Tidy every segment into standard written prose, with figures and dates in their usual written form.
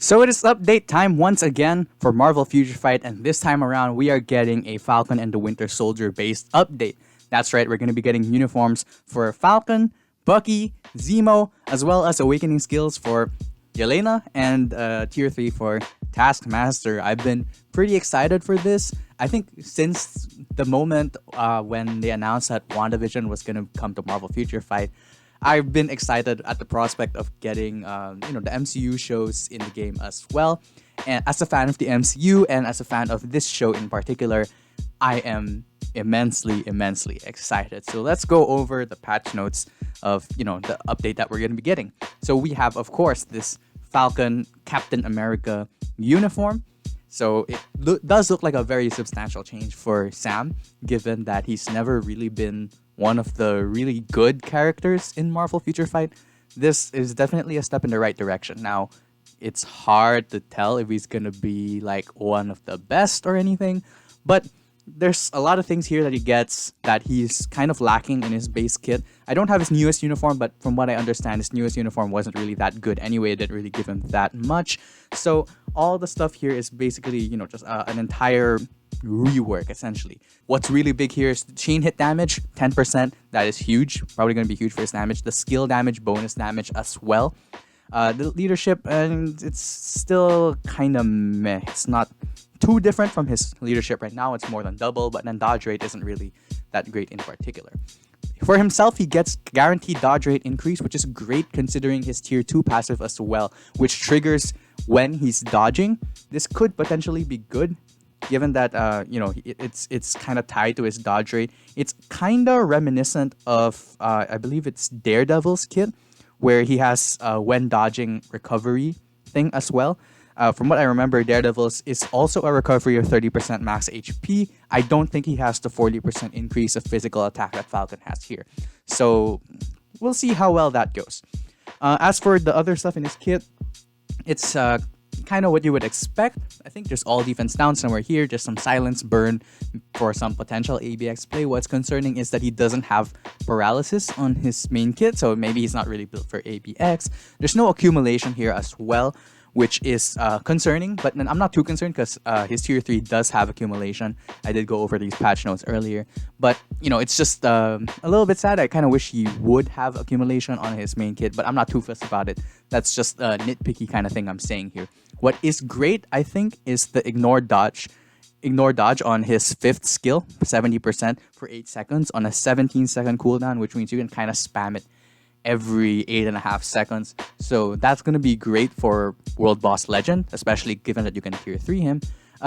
So it is update time once again for Marvel Future Fight, and this time around we are getting a Falcon and the Winter Soldier based update. That's right, we're going to be getting uniforms for Falcon, Bucky, Zemo, as well as awakening skills for Yelena and Tier 3 for Taskmaster. I've been pretty excited for this. I think since the moment when they announced that WandaVision was going to come to Marvel Future Fight, I've been excited at the prospect of getting, the MCU shows in the game as well. And as a fan of the MCU and as a fan of this show in particular, I am immensely excited. So let's go over the patch notes of, the update that we're going to be getting. So we have, of course, this Falcon Captain America uniform. So it does look like a very substantial change for Sam, given that he's never really been one of the really good characters in Marvel Future Fight. This is definitely a step in the right direction. Now, it's hard to tell if he's gonna be like one of the best or anything, but there's a lot of things here that he gets that he's kind of lacking in his base kit. I don't have his newest uniform, but from what I understand, his newest uniform wasn't really that good anyway. It didn't really give him that much. So all the stuff here is basically, just an entire rework essentially. What's really big here is the chain hit damage, 10%. That is huge. Probably going to be huge for his damage. The skill damage, bonus damage as well. The leadership, and it's still kind of meh. It's not too different from his leadership right now. It's more than double, but then dodge rate isn't really that great in particular. For himself, he gets guaranteed dodge rate increase, which is great considering his tier 2 passive as well, which triggers when he's dodging. This could potentially be good, given that it's kind of tied to his dodge rate. It's kind of reminiscent of I believe it's Daredevil's kit, where he has when dodging recovery thing as well. From what I remember, Daredevil's is also a recovery of 30% max HP. I don't think he has the 40% increase of physical attack that Falcon has here. So we'll see how well that goes. As for the other stuff in his kit, it's kind of what you would expect. I think there's all defense down somewhere here, just some silence burn for some potential ABX play. What's concerning is that he doesn't have paralysis on his main kit, so maybe he's not really built for ABX. There's no accumulation here as well, which is concerning, but I'm not too concerned because his tier 3 does have accumulation. I did go over these patch notes earlier, but it's just a little bit sad. I kind of wish he would have accumulation on his main kit, but I'm not too fussed about it. That's just a nitpicky kind of thing I'm saying here. What is great, I think, is the ignore dodge on his 5th skill, 70% for 8 seconds on a 17-second cooldown, which means you can kind of spam it every 8.5 seconds. So that's going to be great for World Boss Legend, especially given that you can tier 3 him.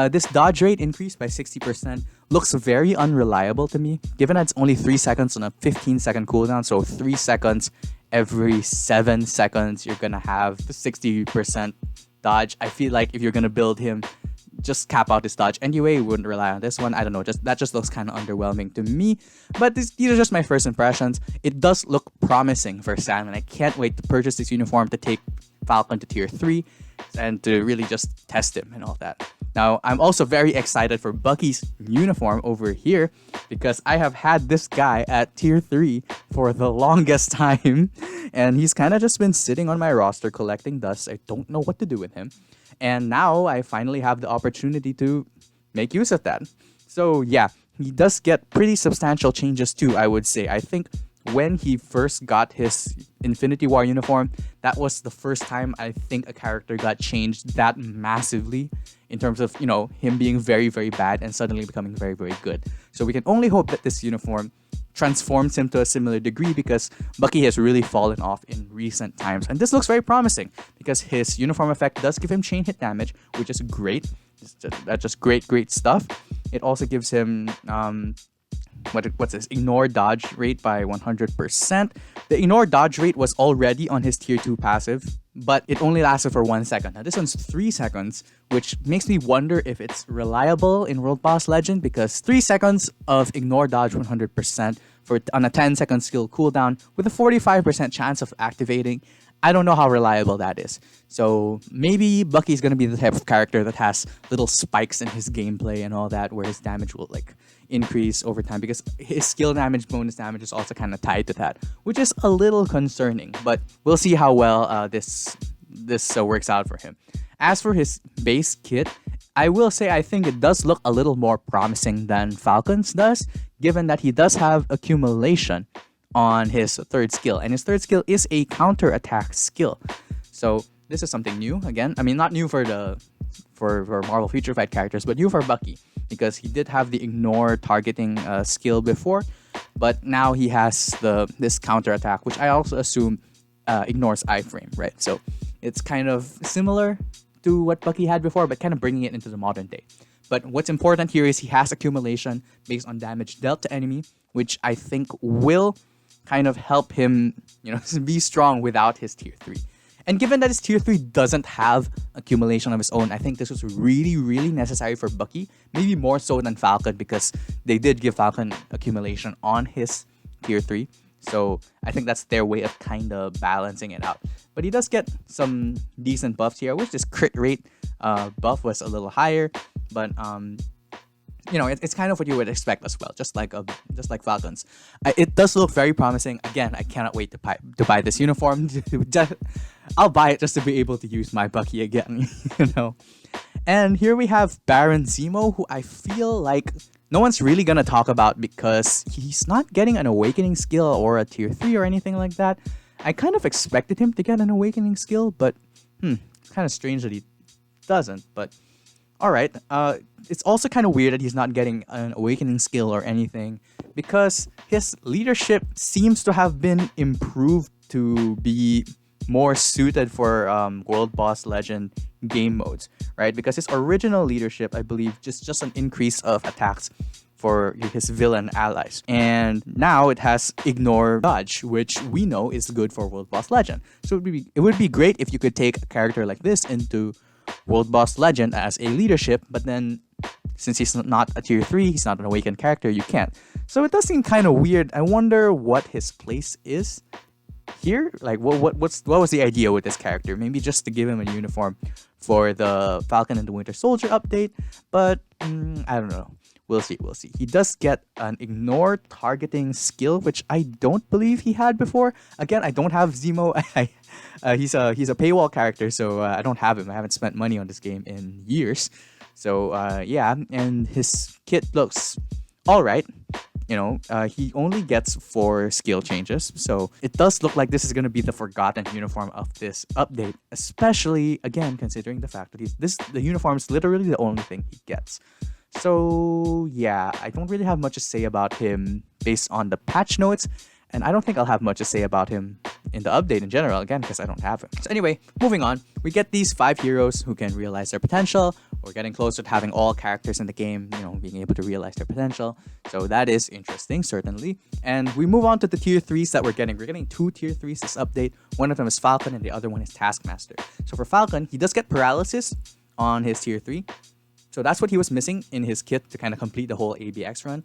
This dodge rate increase by 60% looks very unreliable to me, given that it's only 3 seconds on a 15-second cooldown. So 3 seconds every 7 seconds, you're going to have the 60% dodge. I feel like if you're going to build him, just cap out his dodge anyway. Wouldn't rely on this one. I don't know. That just looks kind of underwhelming to me. But these are just my first impressions. It does look promising for Sam, and I can't wait to purchase this uniform to take Falcon to tier 3 and to really just test him and all that. Now, I'm also very excited for Bucky's uniform over here because I have had this guy at tier 3 for the longest time, and he's kind of just been sitting on my roster collecting dust. I don't know what to do with him. And now I finally have the opportunity to make use of that. So yeah, he does get pretty substantial changes too, I would say. I think when he first got his Infinity War uniform, that was the first time I think a character got changed that massively in terms of, him being very, very bad and suddenly becoming very, very good. So we can only hope that this uniform transforms him to a similar degree, because Bucky has really fallen off in recent times. And this looks very promising because his uniform effect does give him chain hit damage, which is great. That's just great stuff. It also gives him what's this? Ignore dodge rate by 100%. The ignore dodge rate was already on his tier 2 passive, but it only lasted for 1 second. Now this one's 3 seconds, which makes me wonder if it's reliable in World Boss Legend, because 3 seconds of ignore dodge 100% on a 10-second skill cooldown with a 45% chance of activating. I don't know how reliable that is. So maybe Bucky's going to be the type of character that has little spikes in his gameplay and all that, where his damage will increase over time, because his skill damage, bonus damage is also kind of tied to that, which is a little concerning. But we'll see how well this works out for him. As for his base kit, I will say I think it does look a little more promising than Falcon's does, given that he does have accumulation on his third skill, and his third skill is a counter attack skill. So this is something new. Again, I mean, not new for Marvel Future Fight characters, but new for Bucky, because he did have the ignore targeting skill before, but now he has this counter attack, which I also assume ignores iframe, right? So it's kind of similar to what Bucky had before, but kind of bringing it into the modern day. But what's important here is he has accumulation based on damage dealt to enemy, which I think will kind of help him, be strong without his tier 3. And given that his tier 3 doesn't have accumulation of his own, I think this was really, really necessary for Bucky. Maybe more so than Falcon, because they did give Falcon accumulation on his tier 3. So I think that's their way of kind of balancing it out. But he does get some decent buffs here. I wish this crit rate buff was a little higher. But it's kind of what you would expect as well, just like Falcon's. It does look very promising. Again, I cannot wait to buy this uniform. I'll buy it just to be able to use my Bucky again, And here we have Baron Zemo, who I feel like no one's really gonna talk about because he's not getting an awakening skill or a tier 3 or anything like that. I kind of expected him to get an awakening skill, but it's kind of strange that he doesn't. But alright, it's also kind of weird that he's not getting an awakening skill or anything, because his leadership seems to have been improved to be more suited for World Boss Legend game modes, right? Because his original leadership, I believe, just an increase of attacks for his villain allies. And now it has ignore dodge, which we know is good for World Boss Legend. So it would be great if you could take a character like this into World Boss Legend as a leadership, but then since he's not a tier 3, he's not an awakened character, you can't. So it does seem kind of weird. I wonder what his place is here. Like, what was the idea with this character? Maybe just to give him a uniform for the Falcon and the Winter Soldier update, but I don't know. We'll see. He does get an ignore targeting skill, which I don't believe he had before. Again, I don't have Zemo. He's a paywall character, so I don't have him. I haven't spent money on this game in years. So yeah, and his kit looks alright. He only gets 4 skill changes, so it does look like this is going to be the forgotten uniform of this update, especially, again, considering the fact that the uniform is literally the only thing he gets. So yeah, I don't really have much to say about him based on the patch notes, and I don't think I'll have much to say about him in the update in general, again, because I don't have him. So anyway, moving on, we get these 5 heroes who can realize their potential. We're getting closer to having all characters in the game, being able to realize their potential. So that is interesting, certainly. And we move on to the tier 3s that we're getting. We're getting 2 tier 3s this update. One of them is Falcon and the other one is Taskmaster. So for Falcon, he does get paralysis on his tier 3. So that's what he was missing in his kit to kind of complete the whole ABX run.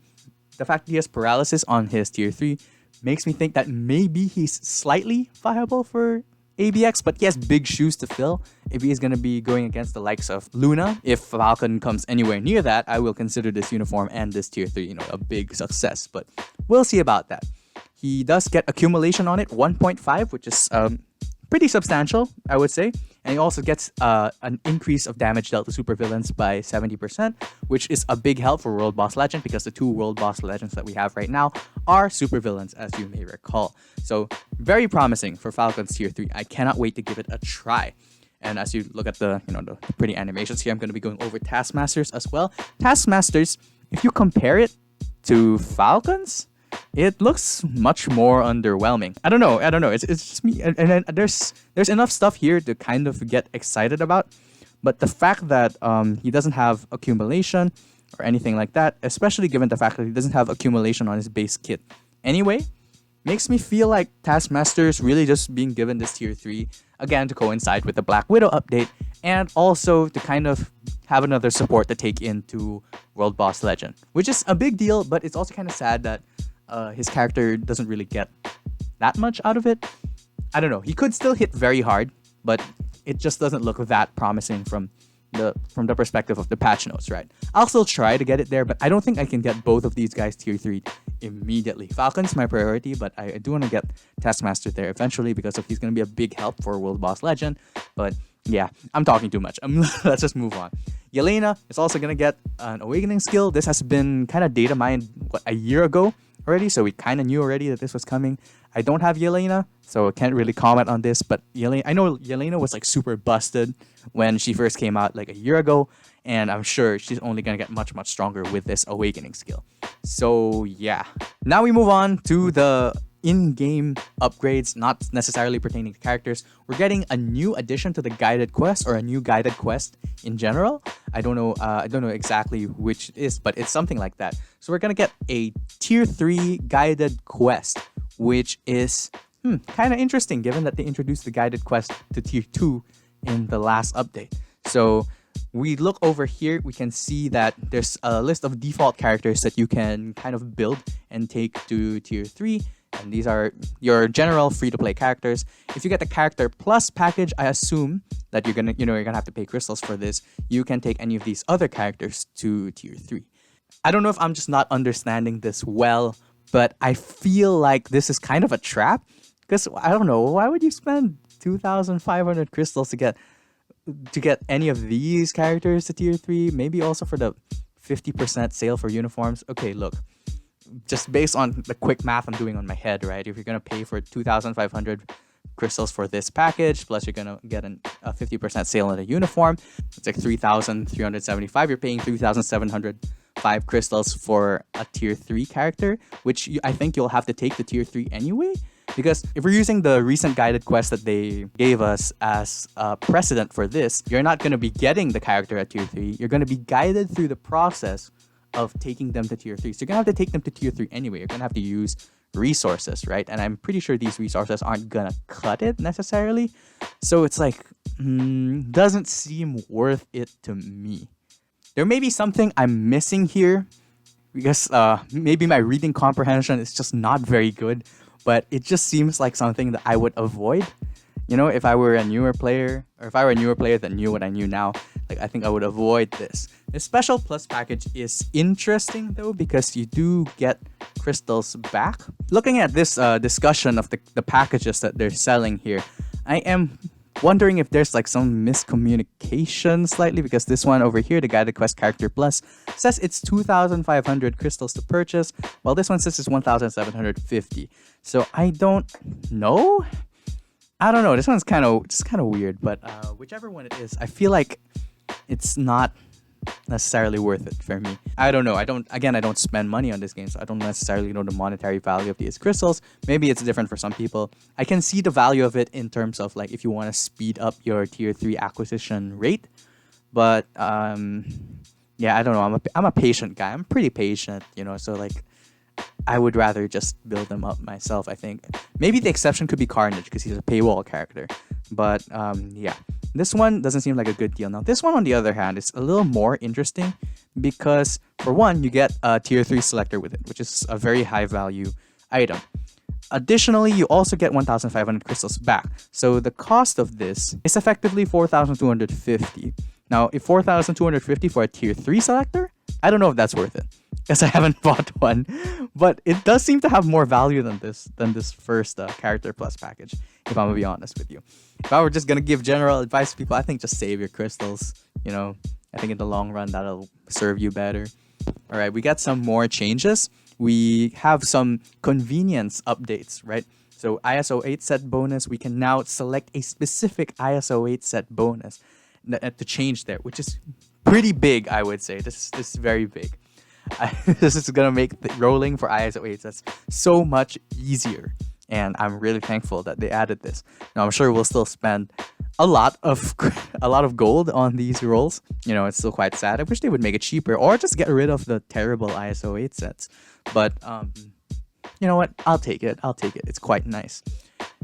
The fact that he has paralysis on his tier 3 makes me think that maybe he's slightly viable for ABX, but he has big shoes to fill if he's going to be going against the likes of Luna. If Falcon comes anywhere near that, I will consider this uniform and this tier 3, a big success, but we'll see about that. He does get accumulation on it, 1.5, which is pretty substantial, I would say. And he also gets an increase of damage dealt to supervillains by 70%, which is a big help for World Boss Legend, because the 2 World Boss Legends that we have right now are supervillains, as you may recall. So very promising for Falcon's tier 3. I cannot wait to give it a try. And as you look at the pretty animations here, I'm going to be going over Taskmasters as well. Taskmasters, if you compare it to Falcon's, it looks much more underwhelming. I don't know. It's just me. And there's enough stuff here to kind of get excited about. But the fact that he doesn't have accumulation or anything like that, especially given the fact that he doesn't have accumulation on his base kit anyway, makes me feel like Taskmaster is really just being given this tier 3, again, to coincide with the Black Widow update, and also to kind of have another support to take into World Boss Legend, which is a big deal, but it's also kind of sad that his character doesn't really get that much out of it. I don't know. He could still hit very hard, but it just doesn't look that promising from the perspective of the patch notes, right? I'll still try to get it there, but I don't think I can get both of these guys tier 3 immediately. Falcon's my priority, but I do want to get Taskmaster there eventually because he's going to be a big help for World Boss Legend. But Yeah, I'm talking too much. Let's just move on. Yelena is also gonna get an awakening skill. This has been kind of data mined a year ago already, so we kind of knew already that this was coming. I don't have Yelena, so I can't really comment on this. But I know Yelena was like super busted when she first came out like a year ago, and I'm sure she's only gonna get much stronger with this awakening skill. So yeah, now we move on to the in-game upgrades, not necessarily pertaining to characters. We're getting a new addition to the guided quest, or a new guided quest in general. I don't know exactly which it is, but it's something like that. So we're gonna get a tier 3 guided quest, which is kind of interesting given that they introduced the guided quest to tier 2 in the last update. So we look over here, we can see that there's a list of default characters that you can kind of build and take to tier 3. And these are your general free-to-play characters. If you get the character plus package, I assume that you're gonna have to pay crystals for this. You can take any of these other characters to tier 3. I don't know if I'm just not understanding this well, but I feel like this is kind of a trap. Because I don't know, why would you spend 2,500 crystals to get any of these characters to tier 3? Maybe also for the 50% sale for uniforms. Okay, look. Just based on the quick math I'm doing on my head, right? If you're gonna pay for 2,500 crystals for this package, plus you're gonna get a 50% sale on a uniform, it's like 3,375. You're paying 3,705 crystals for a tier 3 character, which I think you'll have to take to tier 3 anyway. Because if we're using the recent guided quest that they gave us as a precedent for this, you're not gonna be getting the character at tier 3. You're gonna be guided through the process of taking them to tier 3. So you're gonna have to take them to tier 3 anyway. You're gonna have to use resources, right? And I'm pretty sure these resources aren't gonna cut it necessarily. So it's like, doesn't seem worth it to me. There may be something I'm missing here, because maybe my reading comprehension is just not very good, but it just seems like something that I would avoid. You know, if I were a newer player, or if I were a newer player that knew what I knew now, like I think I would avoid this. The special plus package is interesting though, because you do get crystals back. Looking at this discussion of the packages that they're selling here, I am wondering if there's like some miscommunication slightly, because this one over here, the guided quest character plus, says it's 2,500 crystals to purchase, while this one says it's 1,750. So I don't know. This one's kind of weird, but whichever one it is, I feel like it's not necessarily worth it for me. I don't know. I don't spend money on this game, so I don't necessarily know the monetary value of these crystals. Maybe it's different for some people. I can see the value of it in terms of like if you want to speed up your tier 3 acquisition rate, but yeah, I don't know. I'm a patient guy. I'm pretty patient, so like I would rather just build them up myself, I think. Maybe the exception could be Carnage, because he's a paywall character. But yeah, this one doesn't seem like a good deal. Now, this one, on the other hand, is a little more interesting because, for one, you get a tier 3 selector with it, which is a very high value item. Additionally, you also get 1,500 crystals back. So the cost of this is effectively 4,250. Now, if 4,250 for a tier 3 selector, I don't know if that's worth it, because I haven't bought one. But it does seem to have more value than this first character plus package, if I'm gonna be honest with you. If I were just gonna give general advice to people, I think just save your crystals. I think in the long run that'll serve you better. All right, we got some more changes. We have some convenience updates, right? So ISO 8 set bonus, we can now select a specific ISO 8 set bonus to change there, which is pretty big, I would say. This is very big. This is gonna make the rolling for ISO 8 sets so much easier, and I'm really thankful that they added this. Now I'm sure we'll still spend a lot of gold on these rolls. It's still quite sad. I wish they would make it cheaper, or just get rid of the terrible ISO 8 sets. But you know what? I'll take it. It's quite nice.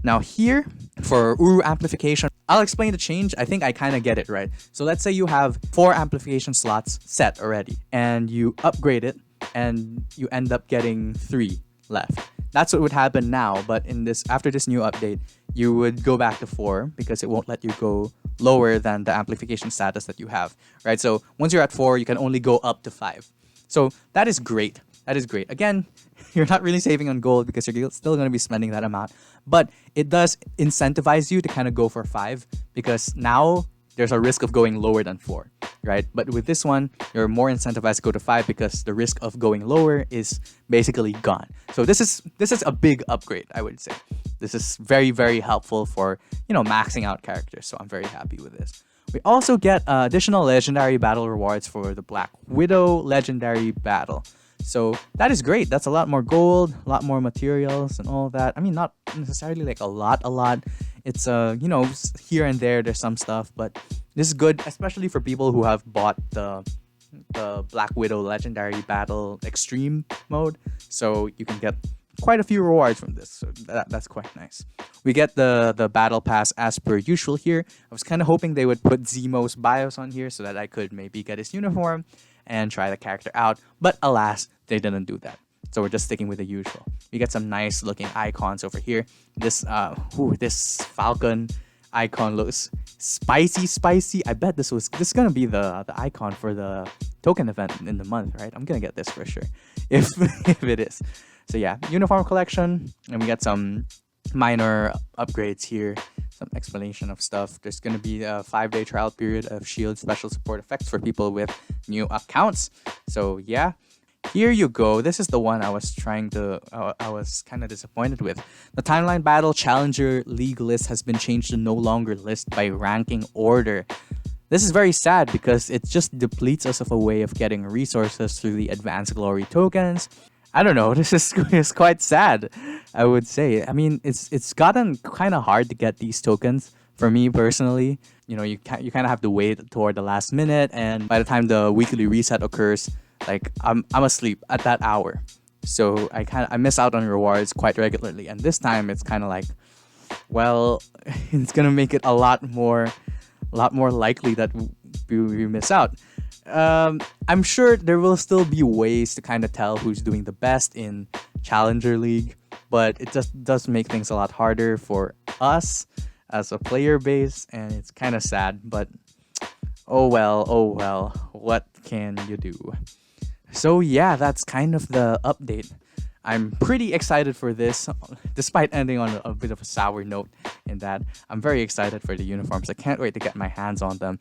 Now here, for Uru amplification, I'll explain the change. I think I kind of get it, right? So let's say you have 4 amplification slots set already, and you upgrade it, and you end up getting 3 left. That's what would happen now, but after this new update, you would go back to 4, because it won't let you go lower than the amplification status that you have, right? So once you're at 4, you can only go up to 5. So that is great. Again, you're not really saving on gold because you're still going to be spending that amount. But it does incentivize you to kind of go for 5, because now there's a risk of going lower than 4, right? But with this one, you're more incentivized to go to 5 because the risk of going lower is basically gone. So this is a big upgrade, I would say. This is very, very helpful for, maxing out characters. So I'm very happy with this. We also get additional legendary battle rewards for the Black Widow legendary battle. So that is great. That's a lot more gold, a lot more materials and all that. I mean, not necessarily like a lot. It's here and there there's some stuff, but this is good, especially for people who have bought the Black Widow legendary battle extreme mode. So you can get quite a few rewards from this. So that's quite nice. We get the battle pass as per usual here. I was kind of hoping they would put Zemo's BIOS on here so that I could maybe get his uniform and try the character out, but alas, they didn't do that. So we're just sticking with the usual. We get some nice looking icons over here. This Falcon icon looks spicy. I bet this is gonna be the icon for the token event in the month, right? I'm gonna get this for sure, if it is. So yeah, uniform collection, and we get some minor upgrades here, some explanation of stuff. There's going to be a 5-day trial period of Shield special support effects for people with new accounts. So yeah, here you go. This is the one I was kind of disappointed with. The Timeline Battle Challenger League list has been changed to no longer list by ranking order. This is very sad because it just depletes us of a way of getting resources through the Advanced Glory tokens. I don't know, this is quite sad, I would say. I mean, it's gotten kind of hard to get these tokens for me personally. You kind of have to wait toward the last minute, and by the time the weekly reset occurs, like I'm asleep at that hour. So I miss out on rewards quite regularly, and this time it's kind of like, well, it's gonna make it a lot more likely that we miss out. I'm sure there will still be ways to kind of tell who's doing the best in Challenger League, but it just does make things a lot harder for us as a player base, and it's kind of sad, but oh well, what can you do? So yeah, that's kind of the update. I'm pretty excited for this, despite ending on a bit of a sour note in that. I'm very excited for the uniforms. I can't wait to get my hands on them.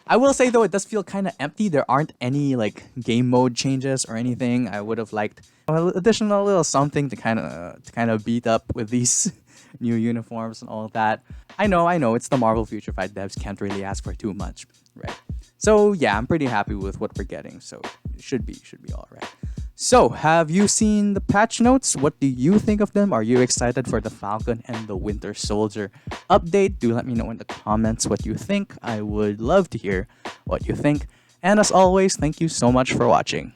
I will say though, it does feel kind of empty. There aren't any like game mode changes or anything. I would have liked additional little something to kind of beat up with these new uniforms and all that. I know, it's the Marvel Future Fight devs, can't really ask for too much, right? So yeah, I'm pretty happy with what we're getting. So it should be all right. So, have you seen the patch notes? What do you think of them? Are you excited for the Falcon and the Winter Soldier update? Do let me know in the comments what you think. I would love to hear what you think. And as always, thank you so much for watching.